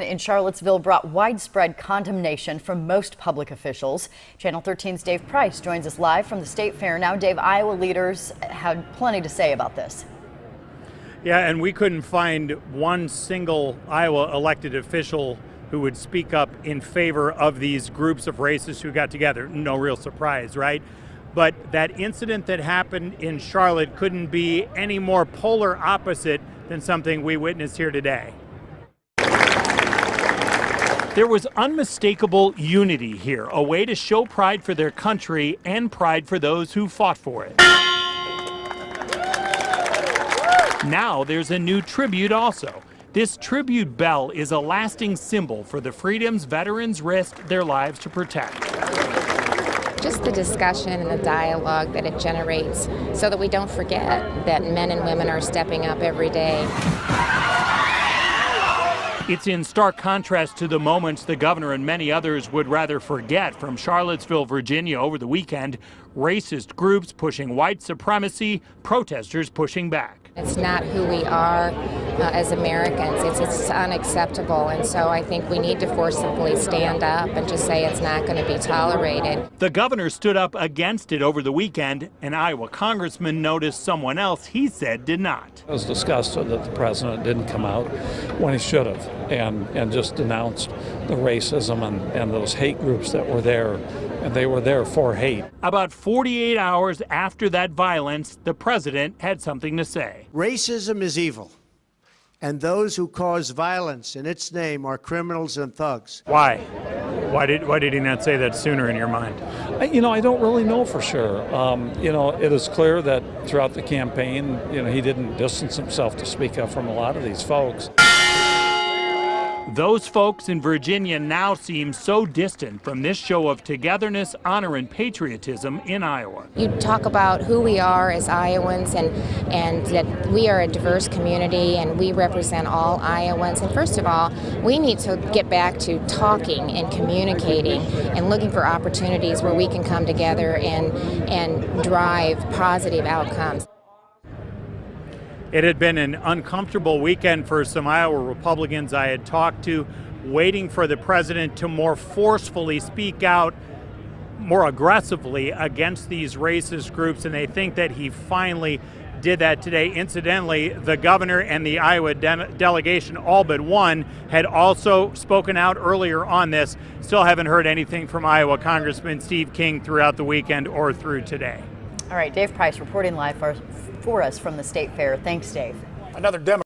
In Charlottesville brought widespread condemnation from most public officials. Channel 13's Dave Price joins us live from the State Fair. Now, Dave, Iowa leaders had plenty to say about this. Yeah, and we couldn't find one single Iowa elected official who would speak up in favor of these groups of racists who got together. No real surprise, right? But that incident that happened in Charlotte couldn't be any more polar opposite than something we witnessed here today. There was unmistakable unity here, a way to show pride for their country and pride for those who fought for it. Now there's a new tribute also. This tribute bell is a lasting symbol for the freedoms veterans risked their lives to protect. Just the discussion and the dialogue that it generates so that we don't forget that men and women are stepping up every day. It's in stark contrast to the moments the governor and many others would rather forget from Charlottesville, Virginia over the weekend. Racist groups pushing white supremacy, protesters pushing back. It's not who we are as Americans. It's unacceptable. And so I think we need to forcibly stand up and just say it's not going to be tolerated. The governor stood up against it over the weekend. An Iowa congressman noticed someone else he said did not. I was disgusted that the president didn't come out when he should have and just denounced the racism and those hate groups that were there. And they were there for hate. About 48 hours after that violence, the president had something to say. Racism is evil, and those who cause violence in its name are criminals and thugs. Why? Why did he not say that sooner in your mind? I don't really know for sure. It is clear that throughout the campaign, he didn't distance himself to speak up from a lot of these folks. Those folks in Virginia now seem so distant from this show of togetherness, honor, and patriotism in Iowa. You talk about who we are as Iowans and that we are a diverse community and we represent all Iowans. And first of all, we need to get back to talking and communicating and looking for opportunities where we can come together and drive positive outcomes. It had been an uncomfortable weekend for some Iowa Republicans I had talked to, waiting for the president to more forcefully speak out, more aggressively against these racist groups, and they think that he finally did that today. Incidentally, the governor and the Iowa delegation, all but one, had also spoken out earlier on this. Still haven't heard anything from Iowa Congressman Steve King throughout the weekend or through today. All right, Dave Price reporting live for us from the State Fair. Thanks, Dave. Another Democrat.